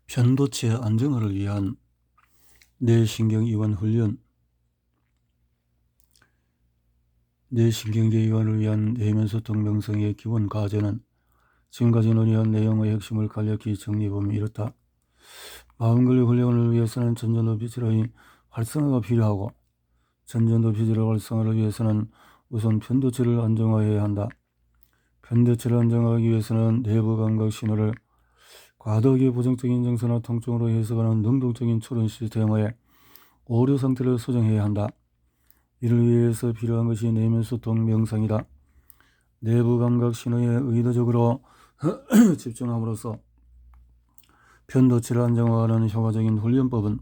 편도체 안정화를 위한 뇌신경이완 훈련. 뇌신경계이완을 위한 내면소통 명상의 기본 과제는 지금까지 논의한 내용의 핵심을 간략히 정리해보면 이렇다. 마음관리 훈련을 위해서는 전전도피 질의 활성화가 필요하고, 전전도피 질의 활성화를 위해서는 우선 편도체를 안정화해야 한다. 편도체를 안정화하기 위해서는 내부 감각 신호를 과도하게 부정적인 정서나 통증으로 해석하는 능동적인 초론 시스템의 오류 상태를 수정해야 한다. 이를 위해서 필요한 것이 내면소통 명상이다. 내부 감각 신호에 의도적으로 집중함으로써 편도체를 안정화하는 효과적인 훈련법은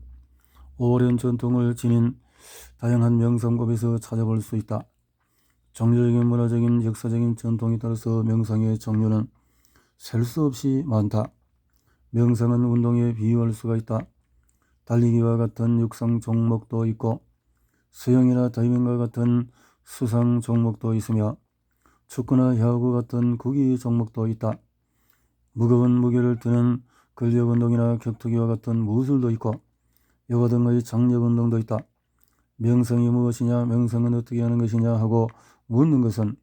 오랜 전통을 지닌 다양한 명상법에서 찾아볼 수 있다. 종교적인, 문화적인, 역사적인 전통에 따라서 명상의 종류는 셀 수 없이 많다. 명상은 운동에 비유할 수가 있다. 달리기와 같은 육상 종목도 있고, 수영이나 다이빙과 같은 수상 종목도 있으며, 축구나 야구 같은 구기 종목도 있다. 무거운 무게를 드는 근력 운동이나 격투기와 같은 무술도 있고, 요가 등의 장력 운동도 있다. 명상이 무엇이냐, 명상은 어떻게 하는 것이냐 하고 묻는 것은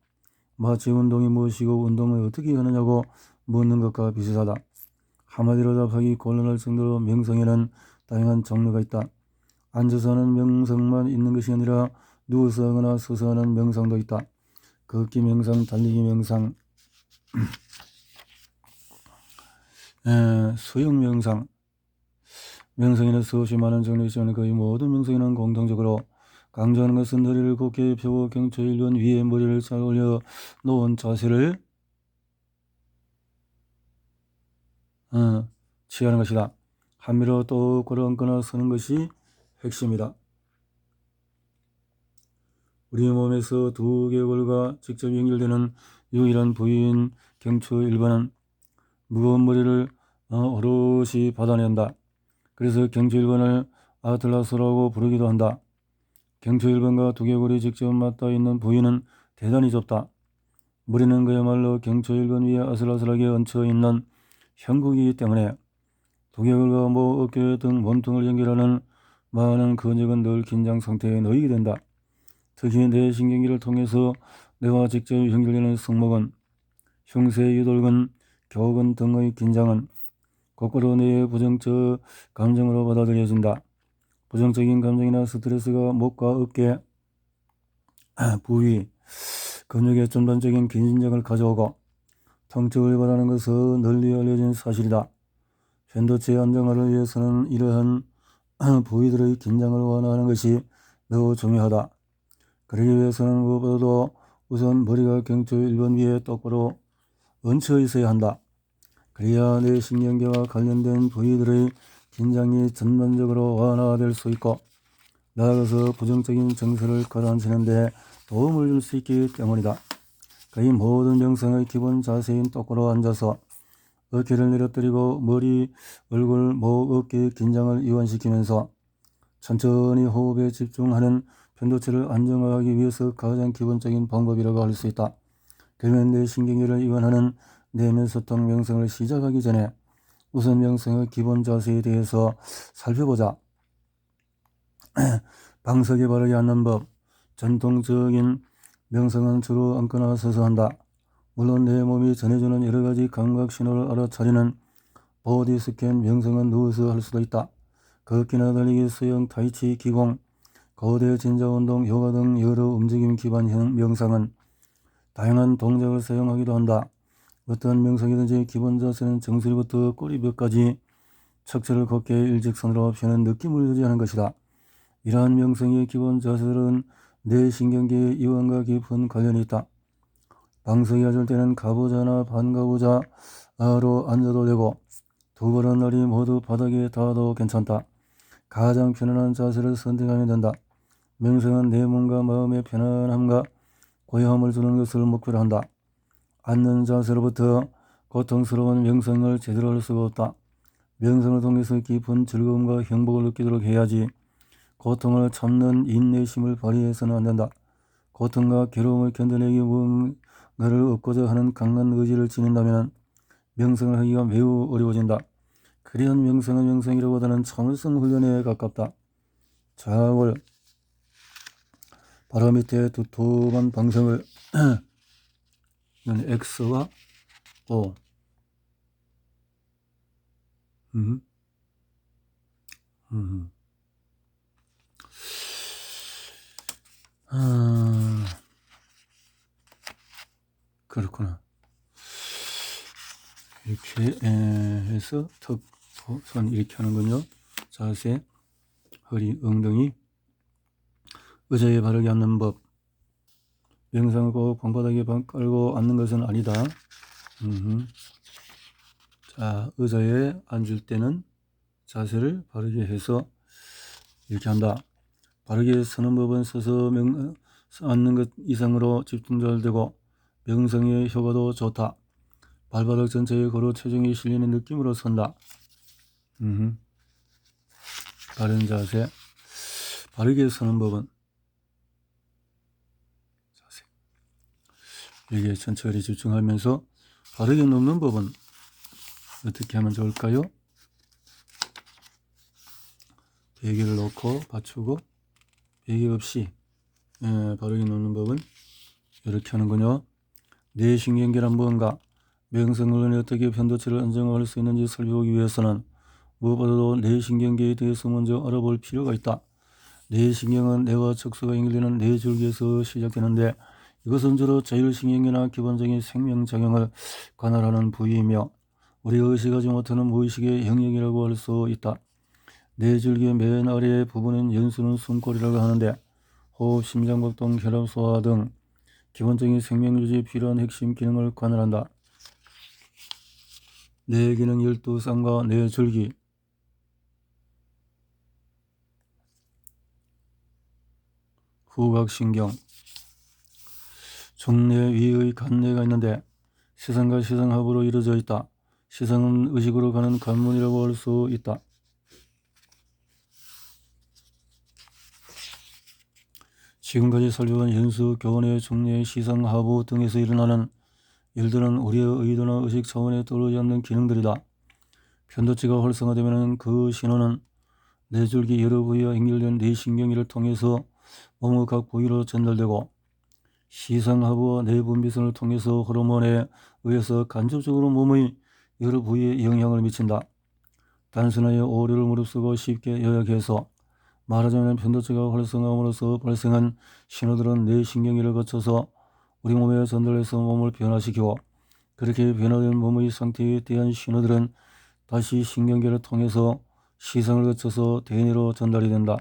마치 운동이 무엇이고 운동을 어떻게 하느냐고 묻는 것과 비슷하다. 한마디로 답하기 곤란할 정도로 명상에는 다양한 종류가 있다. 앉아서 하는 명상만 있는 것이 아니라 누워서 하거나 서서 하는 명상도 있다. 걷기 명상, 달리기 명상, 수영 명상. 명상에는 수없이 많은 종류가 있지만 거의 모든 명상에는 공통적으로 강조하는 것은 허리를 곧게 펴고 경추 일변 위에 머리를 잘 올려 놓은 자세를 취하는 것이다. 한미로 똑바로 앉거나 서는 것이 핵심이다. 우리 몸에서 두 개골과 직접 연결되는 유일한 부위인 경추 일반은 무거운 머리를 오롯이 받아낸다. 그래서 경추 일반을 아틀라스라고 부르기도 한다. 경추 일반과 두개골이 직접 맞닿아 있는 부위는 대단히 좁다. 머리는 그야말로 경추 일반 위에 아슬아슬하게 얹혀 있는 형국이기 때문에 두개골과 목, 어깨 등 몸통을 연결하는 많은 근육은 늘 긴장 상태에 놓이게 된다. 특히 뇌신경계를 통해서 뇌와 직접 연결되는 승모근, 흉쇄, 유돌근, 교근 등의 긴장은 거꾸로 뇌의 부정적 감정으로 받아들여진다. 부정적인 감정이나 스트레스가 목과 어깨 부위, 근육에 전반적인 긴장을 가져오고 통증을 유발하는 것은 널리 알려진 사실이다. 편도체 안정화를 위해서는 이러한 부위들의 긴장을 완화하는 것이 매우 중요하다. 그러기 위해서는 무엇보다도 우선 머리가 경추 1번 위에 똑바로 얹혀 있어야 한다. 그래야 뇌신경계와 관련된 부위들의 긴장이 전반적으로 완화될 수 있고 나아가서 부정적인 정서를 가라앉히는 데 도움을 줄 수 있기 때문이다. 거의 모든 명상의 기본 자세인 똑바로 앉아서 어깨를 내려뜨리고 머리, 얼굴, 목, 어깨 긴장을 이완시키면서 천천히 호흡에 집중하는 편도체를 안정화하기 위해서 가장 기본적인 방법이라고 할 수 있다. 그러면 뇌신경계를 이완하는 내면소통 명상을 시작하기 전에 우선 명상의 기본 자세에 대해서 살펴보자. 방석에 바르게 앉는 법. 전통적인 명상은 주로 앉거나 서서 한다. 물론 내 몸이 전해주는 여러가지 감각 신호를 알아차리는 보디 스캔 명상은 누워서 할 수도 있다. 걷기나 달리기, 수영, 타이치, 기공, 거대 진자운동, 요가 등 여러 움직임 기반 명상은 다양한 동작을 사용하기도 한다. 어떠한 명상이든지 기본 자세는 정수리부터 꼬리뼈까지 척추를 곧게 일직선으로 펴는 느낌을 유지하는 것이다. 이러한 명상의 기본 자세들은 뇌신경계의 이완과 깊은 관련이 있다. 방석에 앉을 때는 가부좌나 반가부좌로 앉아도 되고 두 발은 날이 모두 바닥에 닿아도 괜찮다. 가장 편안한 자세를 선택하면 된다. 명상은 내 몸과 마음의 편안함과 고요함을 주는 것을 목표로 한다. 앉는 자세로부터 고통스러운 명상을 제대로 할 수가 없다. 명상을 통해서 깊은 즐거움과 행복을 느끼도록 해야지 고통을 참는 인내심을 발휘해서는 안 된다. 고통과 괴로움을 견뎌내기 무언가를 얻고자 하는 강한 의지를 지닌다면 명상을 하기가 매우 어려워진다. 그리한 명상은 명상이라보다는 참을성 훈련에 가깝다. 자월 바로 밑에 두툼한 방석을 X와 O 음, 음. 아, 그렇구나. 이렇게 해서 턱, 손 이렇게 하는군요. 자세, 허리, 엉덩이, 의자에 바르게 앉는 법. 명상을 꼭 방바닥에 깔고 앉는 것은 아니다. 자, 의자에 앉을 때는 자세를 바르게 해서 이렇게 한다. 바르게 서는 법은 서서 앉는 것 이상으로 집중 잘 되고 명상의 효과도 좋다. 발바닥 전체에 걸어 체중이 실리는 느낌으로 선다. 바른 자세. 바르게 서는 법은 자세. 여기에 천천히 집중하면서 바르게 눕는 법은 어떻게 하면 좋을까요? 베개를 놓고 받치고 베개 없이 바르게 눕는 법은 이렇게 하는군요. 뇌신경계란 무언가, 명상훈련에 어떻게 편도체를 안정화할 수 있는지 살펴보기 위해서는 무엇보다도 뇌신경계에 대해서 먼저 알아볼 필요가 있다. 뇌신경은 뇌와 척수가 연결되는 뇌줄기에서 시작되는데 이것은 주로 자율신경계나 기본적인 생명작용을 관할하는 부위이며 우리가 의식하지 못하는 무의식의 영역이라고 할 수 있다. 뇌줄기의 맨 아래의 부분인 연수는 숨골이라고 하는데 호흡, 심장박동, 혈압, 소화 등 기본적인 생명유지에 필요한 핵심 기능을 관할한다. 뇌기능 12쌍과 뇌줄기, 후각신경, 종뇌 위의 간뇌가 있는데 시선과 시선합으로 이루어져 있다. 시선은 의식으로 가는 관문이라고 할 수 있다. 지금까지 살펴본 연수, 교원의 종뇌, 시선, 하부 등에서 일어나는 일들은 우리의 의도나 의식 차원에 떠오르지 않는 기능들이다. 편도체가 활성화되면 그 신호는 뇌줄기 여러 부위와 연결된 뇌신경계를 통해서 몸의 각 부위로 전달되고 시상하부와 뇌분비선을 통해서 호르몬에 의해서 간접적으로 몸의 여러 부위에 영향을 미친다. 단순하게 오류를 무릅쓰고 쉽게 요약해서 말하자면 편도체가 활성화함으로써 발생한 신호들은 뇌신경계를 거쳐서 우리 몸에 전달해서 몸을 변화시키고 그렇게 변화된 몸의 상태에 대한 신호들은 다시 신경계를 통해서 시상을 거쳐서 대뇌로 전달이 된다.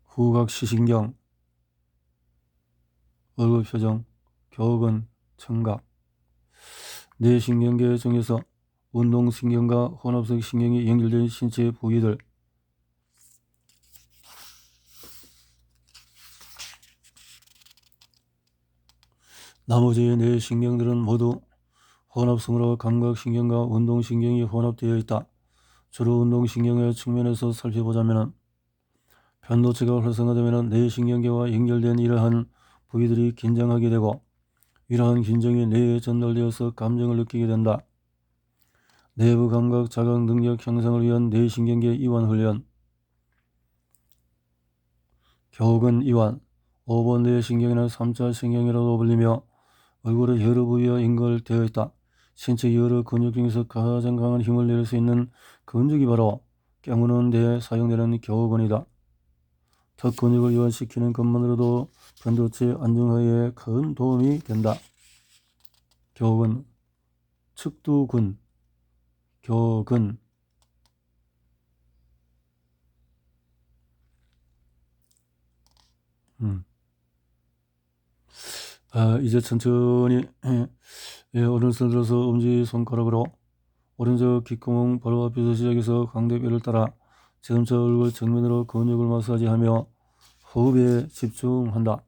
후각시신경, 얼굴 표정, 교근, 청각. 뇌신경계 중에서 운동신경과 혼합성 신경이 연결된 신체 부위들. 나머지 뇌신경들은 모두 혼합성으로 감각신경과 운동신경이 혼합되어 있다. 주로 운동신경의 측면에서 살펴보자면 편도체가 활성화되면 뇌신경계와 연결된 이러한 부위들이 긴장하게 되고 이러한 긴장이 뇌에 전달되어서 감정을 느끼게 된다. 내부 감각 자각 능력 형성을 위한 뇌신경계 이완 훈련. 교근 이완. 5번 뇌신경이나 3차 신경이라고 불리며 얼굴의 여러 부위와 연결되어 있다. 신체 여러 근육 중에서 가장 강한 힘을 낼 수 있는 근육이 바로 깨무는 데에 사용되는 교근이다. 턱 근육을 이완시키는 것만으로도 편도체 안정화에 큰 도움이 된다. 교근, 측두근, 교근. 이제 천천히 오른손 들어서 엄지손가락으로 오른쪽 귓구멍 바로 앞에서 시작해서 광대뼈를 따라 점차 얼굴 정면으로 근육을 마사지하며 호흡에 집중한다.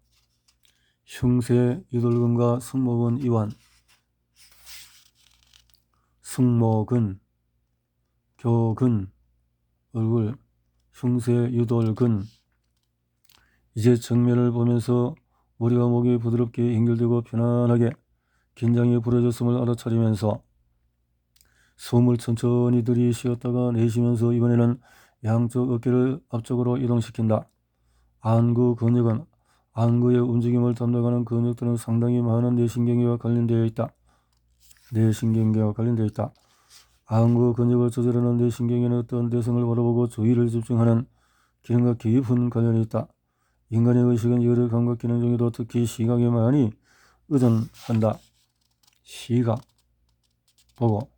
흉쇄, 유돌근과 승모근 이완. 승모근, 교근, 얼굴, 흉쇄, 유돌근. 이제 정면을 보면서 머리와 목이 부드럽게 연결되고 편안하게 긴장이 부러졌음을 알아차리면서 숨을 천천히 들이쉬었다가 내쉬면서 이번에는 양쪽 어깨를 앞쪽으로 이동시킨다. 안구 근육은 안구의 움직임을 담당하는 근육들은 상당히 많은 뇌신경계와 관련되어 있다. 안구 근육을 조절하는 뇌신경에는 어떤 대상을 바라보고 주의를 집중하는 기능과 깊은 관련이 있다. 인간의 의식은 여러 감각 기능 중에도 특히 시각에 많이 의존한다. 시각, 보고,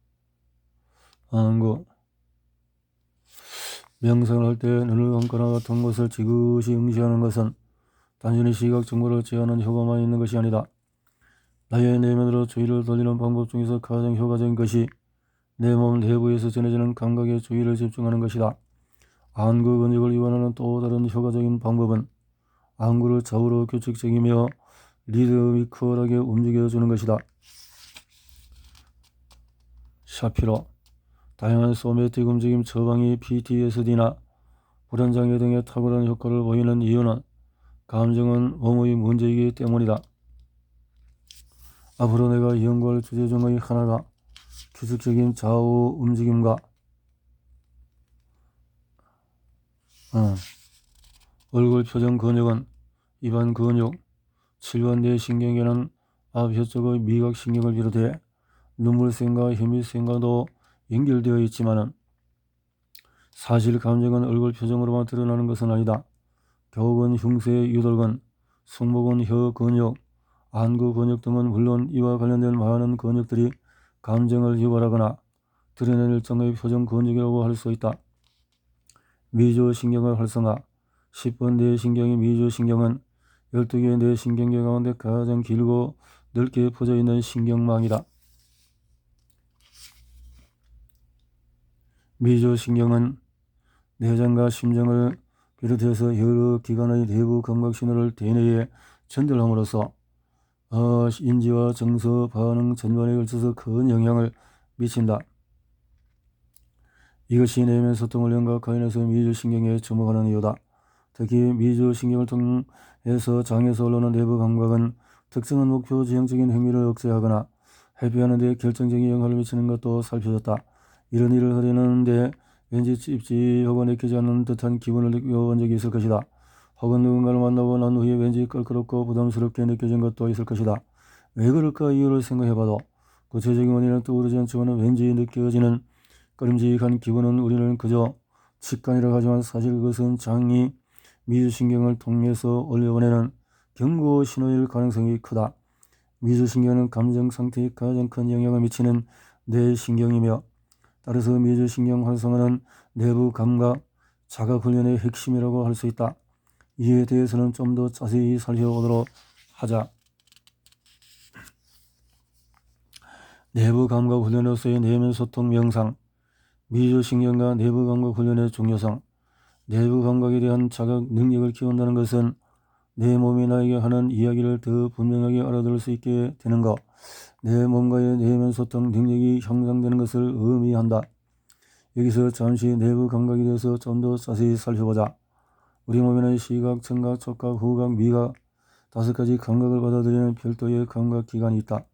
안구. 명상을 할 때 눈을 감거나 같은 것을 지그시 응시하는 것은 단순히 시각 정보를 제어하는 효과만 있는 것이 아니다. 나의 내면으로 주의를 돌리는 방법 중에서 가장 효과적인 것이 내 몸 내부에서 전해지는 감각에 주의를 집중하는 것이다. 안구 근육을 이완하는 또 다른 효과적인 방법은 안구를 좌우로 규칙적이며 리드미컬하게 움직여주는 것이다. 샤피로 다양한 소매틱 움직임 처방이 PTSD나 불안장애 등의 탁월한 효과를 보이는 이유는 감정은 몸의 문제이기 때문이다. 앞으로 내가 연구할 주제 중의 하나가 규칙적인 좌우 움직임과 얼굴 표정 근육은 입안 근육, 칠관대 신경계는 앞혀쪽의 미각신경을 비롯해 눈물샘과 혀밑샘과도 연결되어 있지만 사실 감정은 얼굴 표정으로만 드러나는 것은 아니다. 격은 흉쇄 유돌근, 승모근 혀 근육, 안구 근육 등은 물론 이와 관련된 많은 근육들이 감정을 유발하거나 드러낼 일정의 표정 근육이라고 할 수 있다. 미조신경의 활성화 10번 뇌신경의 미조신경은 12개의 뇌신경계 가운데 가장 길고 넓게 퍼져 있는 신경망이다. 미조신경은 내장과 심장을 비롯해서 여러 기관의 내부 감각 신호를 대뇌에 전달함으로써 인지와 정서, 반응 전반에 걸쳐서 큰 영향을 미친다. 이것이 내면 소통을 연각하여서 미조신경에 주목하는 이유다. 특히 미조신경을 통해서 장에서 올라오는 내부 감각은 특정한 목표 지향적인 행위를 억제하거나 회피하는 데 결정적인 영향을 미치는 것도 살펴졌다. 이런 일을 하려는데 왠지 찝찝하고 내키지 않는 듯한 기분을 느껴본 적이 있을 것이다. 혹은 누군가를 만나고 난 후에 왠지 껄끄럽고 부담스럽게 느껴진 것도 있을 것이다. 왜 그럴까 이유를 생각해봐도 구체적인 원인은 떠오르지 않지만 왠지 느껴지는 꺼림직한 기분은 우리는 그저 직관이라고 하지만 사실 그것은 장이 미주신경을 통해서 올려보내는 경고 신호일 가능성이 크다. 미주신경은 감정 상태에 가장 큰 영향을 미치는 뇌신경이며 따라서 미주신경 활성화는 내부 감각, 자각 훈련의 핵심이라고 할 수 있다. 이에 대해서는 좀 더 자세히 살펴보도록 하자. 내부 감각 훈련으로서의 내면 소통 명상, 미주신경과 내부 감각 훈련의 중요성. 내부 감각에 대한 자각 능력을 키운다는 것은 내 몸이 나에게 하는 이야기를 더 분명하게 알아들을 수 있게 되는 것, 내 몸과의 내면 소통 능력이 향상되는 것을 의미한다. 여기서 잠시 내부 감각에 대해서 좀 더 자세히 살펴보자. 우리 몸에는 시각, 청각, 촉각, 후각, 미각 5가지 감각을 받아들이는 별도의 감각 기관이 있다.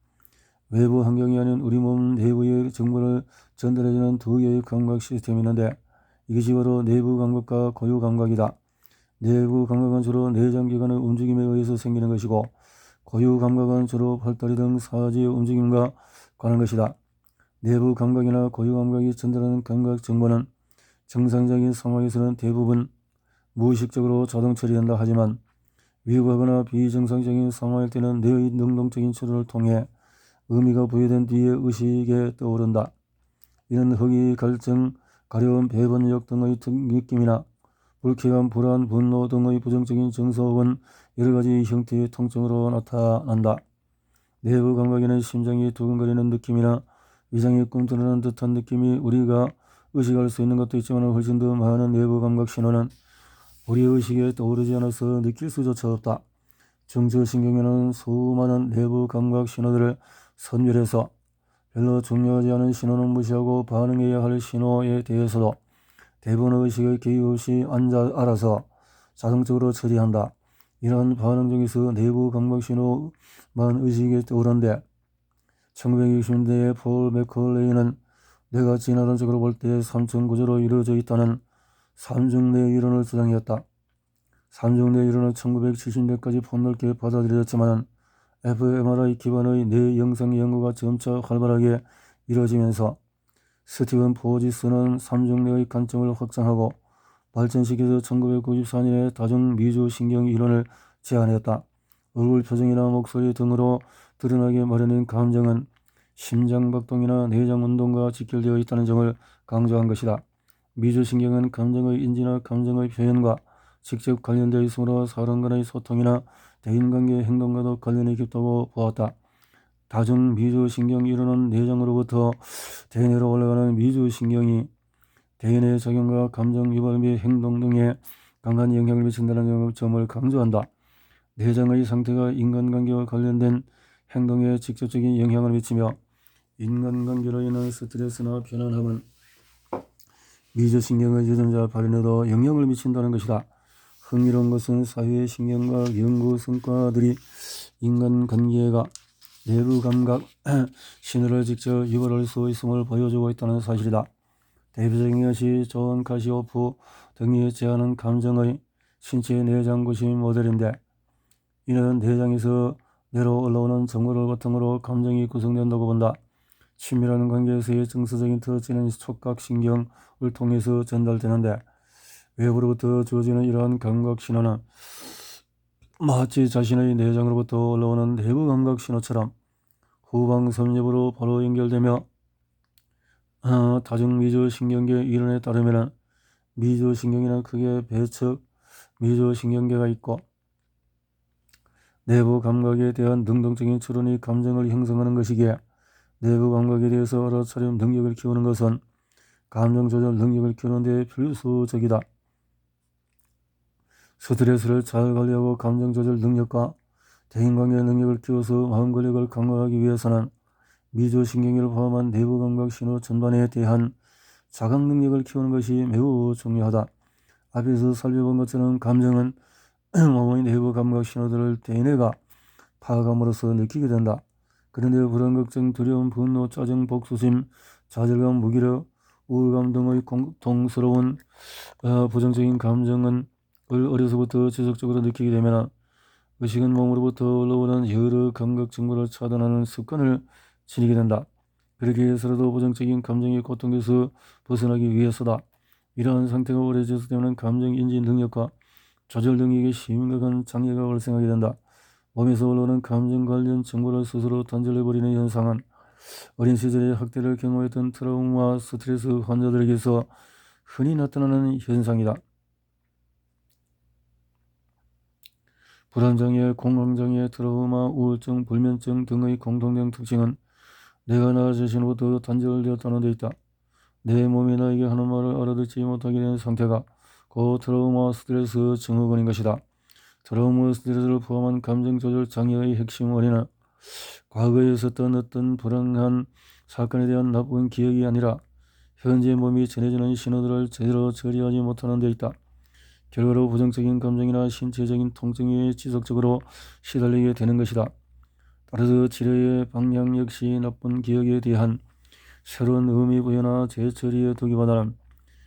외부 환경이 아닌 우리 몸 내부의 정보를 전달해주는 2개의 감각 시스템이 있는데 이것이 바로 내부 감각과 고유 감각이다. 내부 감각은 주로 내장기관의 움직임에 의해서 생기는 것이고 고유 감각은 주로 팔다리 등 사지의 움직임과 관한 것이다. 내부 감각이나 고유 감각이 전달하는 감각 정보는 정상적인 상황에서는 대부분 무의식적으로 자동 처리된다 하지만 위급하거나 비정상적인 상황일 때는 뇌의 능동적인 처리를 통해 의미가 부여된 뒤에 의식에 떠오른다. 이는 허기, 갈증, 가려움, 배번역 등의 느낌이나 불쾌감, 불안, 분노 등의 부정적인 정서 혹은 여러가지 형태의 통증으로 나타난다. 내부 감각에는 심장이 두근거리는 느낌이나 위장이 꿈틀하는 듯한 느낌이 우리가 의식할 수 있는 것도 있지만 훨씬 더 많은 내부 감각 신호는 우리 의식에 떠오르지 않아서 느낄 수조차 없다. 중추신경에는 수많은 내부 감각 신호들을 선별해서 별로 중요하지 않은 신호는 무시하고 반응해야 할 신호에 대해서도 대부분의 의식의 개입 없이 알아서 자동적으로 처리한다. 이러한 반응 중에서 내부 감각 신호만 의식에 떠오른데 1960년대에 폴 맥컬레이는 뇌가 진화론적으로 볼 때 3층 구조로 이루어져 있다는 삼중뇌 이론을 주장했다. 삼중뇌 이론은 1970년대까지 폭넓게 받아들여졌지만 fMRI 기반의 뇌 영상 연구가 점차 활발하게 이루어지면서 스티븐 포지스는 삼중뇌의 관점을 확장하고 발전시켜서 1994년에 다중미주신경 이론을 제안했다. 얼굴 표정이나 목소리 등으로 드러나게 마련인 감정은 심장박동이나 내장운동과 직결되어 있다는 점을 강조한 것이다. 미주신경은 감정의 인지나 감정의 표현과 직접 관련되어 있으므로 사람 간의 소통이나 대인관계 행동과도 관련이 깊다고 보았다. 다중미주신경 이론은 내장으로부터 대뇌로 올라가는 미주신경이 대인의 작용과 감정 유발 및 행동 등에 강한 영향을 미친다는 점을 강조한다. 내장의 상태가 인간관계와 관련된 행동에 직접적인 영향을 미치며 인간관계로 인한 스트레스나 편안함은 미주신경의 유전자 발현에도 영향을 미친다는 것이다. 흥미로운 것은 사회신경과학 연구 성과들이 인간관계가 내부 감각 신호를 직접 유발할 수 있음을 보여주고 있다는 사실이다. 대표적인 것이 존 카시오프 등이 제안한 감정의 신체 내장 구심 모델인데, 이는 내장에서 뇌로 올라오는 정보를 바탕으로 감정이 구성된다고 본다. 친밀한 관계에서의 정서적인 특징은 촉각신경을 통해서 전달되는데, 외부로부터 주어지는 이러한 감각신호는 마치 자신의 내장으로부터 올라오는 내부 감각신호처럼 후방 섭렵으로 바로 연결되며, 다중미주신경계 이론에 따르면 미주신경에는 크게 배척 미주신경계가 있고, 내부 감각에 대한 능동적인 추론이 감정을 형성하는 것이기에 내부 감각에 대해서 알아차림 능력을 키우는 것은 감정 조절 능력을 키우는 데 필수적이다. 스트레스를 잘 관리하고 감정 조절 능력과 대인관계 능력을 키워서 마음 권력을 강화하기 위해서는 미주신경계를 포함한 내부 감각 신호 전반에 대한 자각 능력을 키우는 것이 매우 중요하다. 앞에서 살펴본 것처럼 감정은 몸의 내부 감각 신호들을 대뇌가 파악함으로써 느끼게 된다. 그런데 불안, 걱정, 두려움, 분노, 짜증, 복수심, 좌절감, 무기력, 우울감 등의 공통스러운 부정적인 감정은 어려서부터 지속적으로 느끼게 되면 의식은 몸으로부터 올라오는 여러 감각 정보를 차단하는 습관을 지니게 된다. 그렇게 해서라도 부정적인 감정의 고통에서 벗어나기 위해서다. 이러한 상태가 오래 지속되면 감정 인지 능력과 조절 능력에 심각한 장애가 발생하게 된다. 몸에서 올라오는 감정 관련 정보를 스스로 단절해버리는 현상은 어린 시절에 학대를 경험했던 트라우마 스트레스 환자들에게서 흔히 나타나는 현상이다. 불안장애, 공황장애, 트라우마, 우울증, 불면증 등의 공통된 특징은 내가 나 자신으로부터 단절되었다는 데 있다. 내 몸이 나에게 하는 말을 알아듣지 못하게 된 상태가 그 트라우마 스트레스 증후군인 것이다. 트라우마 스트레스를 포함한 감정조절 장애의 핵심 원인은 과거에 있었던 어떤 불행한 사건에 대한 나쁜 기억이 아니라 현재 몸이 전해지는 신호들을 제대로 처리하지 못하는 데 있다. 결과로 부정적인 감정이나 신체적인 통증에 지속적으로 시달리게 되는 것이다. 따라서 치료의 방향 역시 나쁜 기억에 대한 새로운 의미 부여나 재처리에 두기보다는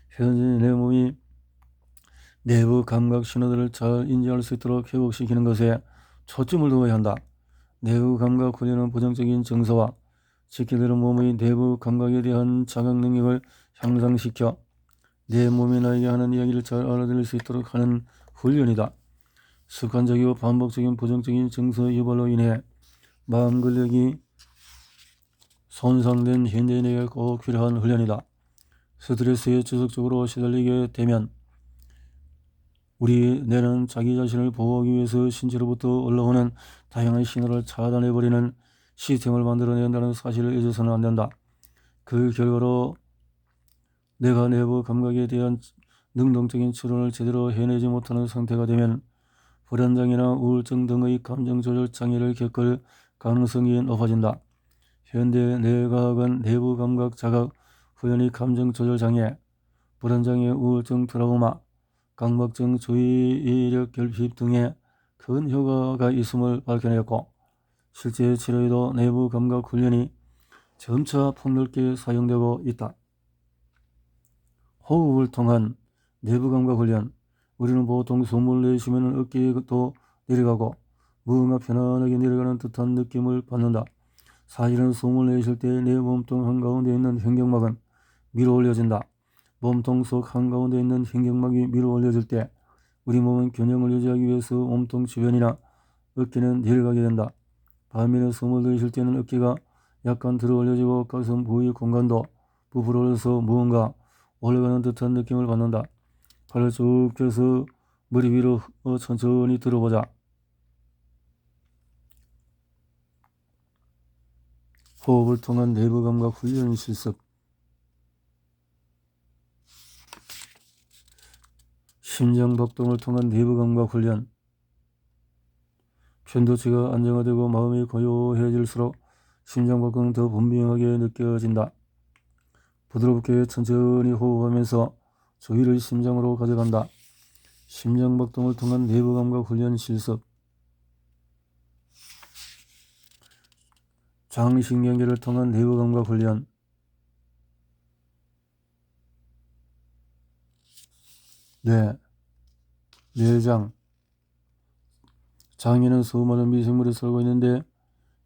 현재 내 몸이 내부 감각 신호들을 잘 인지할 수 있도록 회복시키는 것에 초점을 두어야 한다. 내부 감각 훈련은 부정적인 정서와 직결되는 몸의 내부 감각에 대한 자각 능력을 향상시켜 내 몸이 나에게 하는 이야기를 잘 알아들을 수 있도록 하는 훈련이다. 습관적이고 반복적인 부정적인 정서 유발로 인해 마음 근력이 손상된 현대인에게 꼭 필요한 훈련이다. 스트레스에 지속적으로 시달리게 되면 우리 뇌는 자기 자신을 보호하기 위해서 신체로부터 올라오는 다양한 신호를 차단해버리는 시스템을 만들어낸다는 사실을 잊어서는 안 된다. 그 결과로 내가 내부 감각에 대한 능동적인 추론을 제대로 해내지 못하는 상태가 되면 불안장애나 우울증 등의 감정조절 장애를 겪을 가능성이 높아진다. 현대 뇌과학은 내부 감각 자각, 후연히 감정조절 장애, 불안장애, 우울증, 트라우마, 강박증, 주의력 결핍 등에 큰 효과가 있음을 밝혀냈고, 실제 치료에도 내부 감각 훈련이 점차 폭넓게 사용되고 있다. 호흡을 통한 내부감각 훈련. 우리는 보통 숨을 내쉬면 어깨도 내려가고 무언가 편안하게 내려가는 듯한 느낌을 받는다. 사실은 숨을 내쉴 때 내 몸통 한가운데 있는 횡격막은 밀어 올려진다. 몸통 속 한가운데 있는 횡격막이 밀어 올려질 때 우리 몸은 균형을 유지하기 위해서 몸통 주변이나 어깨는 내려가게 된다. 반면에 숨을 들이쉴 때는 어깨가 약간 들어 올려지고 가슴 부위 공간도 부풀어서 무언가 올라가는 듯한 느낌을 받는다. 팔을 쭉 펴서 머리 위로 천천히 들어보자. 호흡을 통한 내부 감각 훈련 실습. 심장 박동을 통한 내부 감각 훈련. 편도체가 안정화되고 마음이 고요해질수록 심장 박동은 더 분명하게 느껴진다. 부드럽게 천천히 호흡하면서 주의를 심장으로 가져간다. 심장 박동을 통한 내부 감각 훈련 실습. 장신경계를 통한 내부 감각 훈련. 뇌장. 장에는 수많은 미생물이 살고 있는데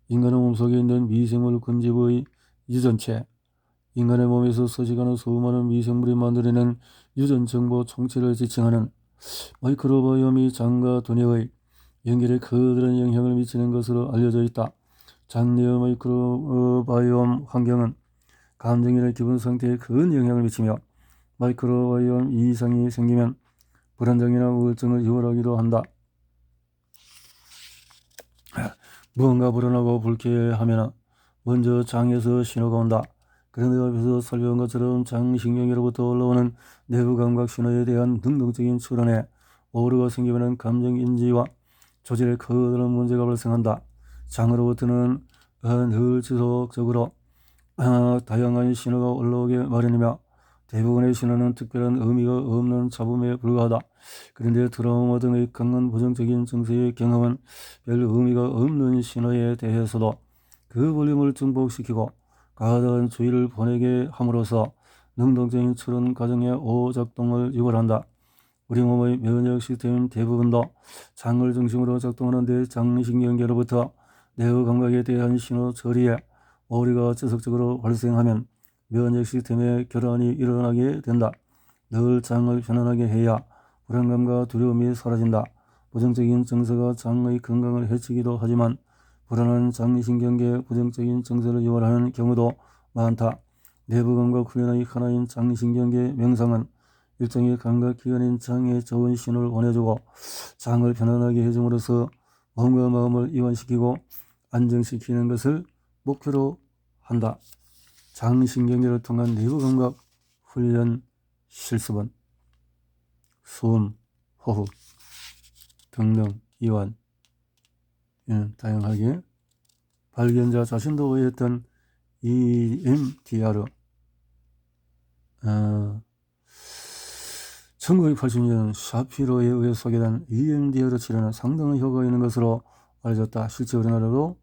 인간의 몸속에 있는 미생물 군집의 유전체, 인간의 몸에서 서식하는 수많은 미생물이 만들어낸 유전 정보 총체를 지칭하는 마이크로바이옴이 장과 두뇌의 연결에 커다란 영향을 미치는 것으로 알려져 있다. 장 내의 마이크로바이옴 환경은 감정이나 기분 상태에 큰 영향을 미치며 마이크로바이옴 이상이 생기면 불안장애나 우울증을 유발하기도 한다. 무언가 불안하고 불쾌하면 먼저 장에서 신호가 온다. 그런데 앞에서 살펴본 것처럼 장신경으로부터 올라오는 내부 감각 신호에 대한 능동적인 추론에 오류가 생기면 감정 인지와 조절에 커다란 문제가 발생한다. 장으로부터는 늘 지속적으로 다양한 신호가 올라오게 마련이며 대부분의 신호는 특별한 의미가 없는 잡음에 불과하다. 그런데 트라우마 등의 강한 부정적인 증세의 경험은 별 의미가 없는 신호에 대해서도 그 볼륨을 증폭시키고 과다한 주의를 보내게 함으로써 능동적인 추론 과정의 오작동을 유발한다. 우리 몸의 면역 시스템 대부분도 장을 중심으로 작동하는데 장신경계로부터 내부 감각에 대한 신호 처리에 오류가 지속적으로 발생하면 면역 시스템의 결함이 일어나게 된다. 늘 장을 편안하게 해야 불안감과 두려움이 사라진다. 부정적인 증세가 장의 건강을 해치기도 하지만 불안한 장신경계에 부정적인 증세를 유발하는 경우도 많다. 내부 감각 훈련의 하나인 장신경계 명상은 일종의 감각기관인 장에 좋은 신호를 보내주고 장을 편안하게 해줌으로써 몸과 마음을 이완시키고 안정시키는 것을 목표로 한다. 장신경계를 통한 내부 감각 훈련 실습은 숨, 호흡 등등 이완 다양하게 발견자 자신도 의했던 EMDR 1980년 샤피로에 의해 소개된 EMDR 치료는 상당한 효과가 있는 것으로 알려졌다. 실제 우리나라로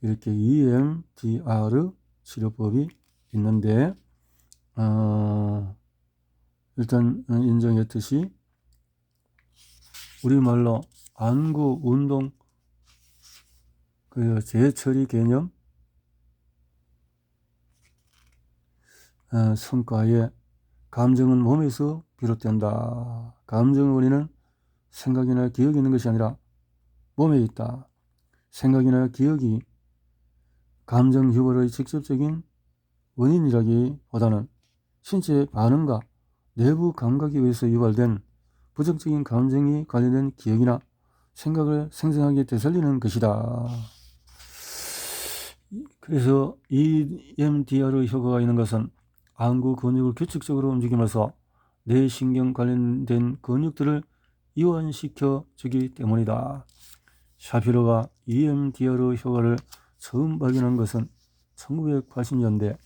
이렇게 EMDR 치료법이 있는데 일단 인정했듯이 우리말로 안구 운동 그 재처리 개념 성과에 감정은 몸에서 비롯된다. 감정의 원인은 생각이나 기억이 있는 것이 아니라 몸에 있다. 생각이나 기억이 감정 유발의 직접적인 원인이라기보다는 신체 반응과 내부 감각에 의해서 유발된 부정적인 감정이 관련된 기억이나 생각을 생생하게 되살리는 것이다. 그래서 EMDR 효과가 있는 것은 안구 근육을 규칙적으로 움직이면서 뇌신경 관련된 근육들을 이완시켜 주기 때문이다. 샤피로가 EMDR 효과를 처음 발견한 것은 1980년대